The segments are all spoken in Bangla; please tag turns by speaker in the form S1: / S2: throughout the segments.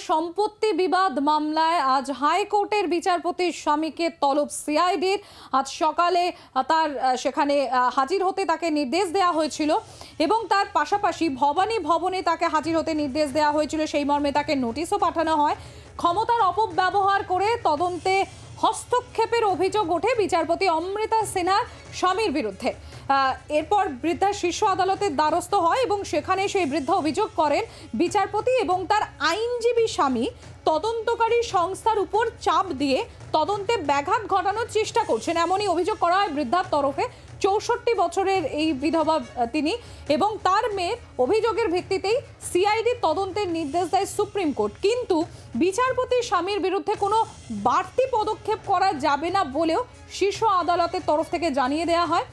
S1: সম্পত্তি বিবাদ মামলায় আজ হাইকোর্টের বিচারপতির স্বামীকে তলব সিআইডির। আজ সকালে তার সেখানে হাজির হতে তাকে নির্দেশ দেওয়া হয়েছিল এবং তার পাশাপাশি ভবানী ভবনে তাকে হাজির হতে নির্দেশ দেওয়া হয়েছিল। সেই মর্মে তাকে নোটিশও পাঠানো হয়। ক্ষমতার অপব্যবহার করে তদন্তে হস্তক্ষেপের অভিযোগ ওঠে বিচারপতি অমৃতা সিনহার স্বামীর বিরুদ্ধে। এরপর বৃদ্ধা শীর্ষ আদালতের দ্বারস্থ হয় এবং সেখানে সেই বৃদ্ধা অভিযোগ করেন বিচারপতি এবং তার আইনজীবী স্বামী তদন্তকারী সংস্থার উপর চাপ দিয়ে তদন্তে ব্যাঘাত ঘটানোর চেষ্টা করছেন, এমনই অভিযোগ করা হয় বৃদ্ধার তরফে। 64 বছরের এই বিধবা তিনি এবং তার মেয়ের অভিযোগের ভিত্তিতেই সিআইডি তদন্তের নির্দেশ দেয় সুপ্রিম কোর্ট। কিন্তু বিচারপতির স্বামীর বিরুদ্ধে কোনো বাড়তি পদক্ষেপ করা যাবে না বলেও শীর্ষ আদালতের তরফ থেকে জানিয়ে দেওয়া হয়।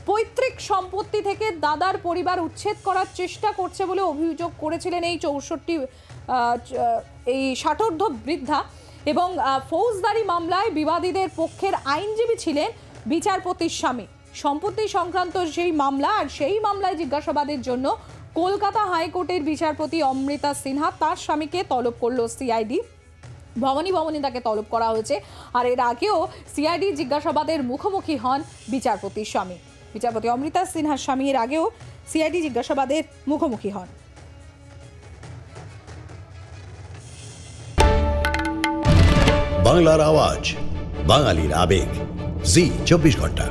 S1: পৈতৃক সম্পত্তি থেকে দাদার পরিবার উচ্ছেদ করার চেষ্টা করছে বলে অভিযোগ করেছিলেন এই 60 বৃদ্ধা এবং ফৌজদারি মামলায় বিবাদীদের পক্ষের আইনজীবী ছিলেন বিচারপতির স্বামী। সম্পত্তি সংক্রান্ত সেই মামলা আর সেই মামলায় জিজ্ঞাসাবাদের জন্য কলকাতা হাইকোর্টের বিচারপতি অমৃতা সিনহা তার স্বামীকে তলব করলো সিআইডি। ভবানী ভবনে তাকে তলব করা হয়েছে। আর এর আগেও সিআইডি জিজ্ঞাসাবাদের মুখোমুখি হন বিচারপতির স্বামী। বিচারপতি অমৃতা সিনহার স্বামী এর আগেও সিআইডি জিজ্ঞাসাবাদের মুখোমুখি হন।
S2: বাংলার আওয়াজ, বাঙালির আবেগ, জি 24 ঘন্টা।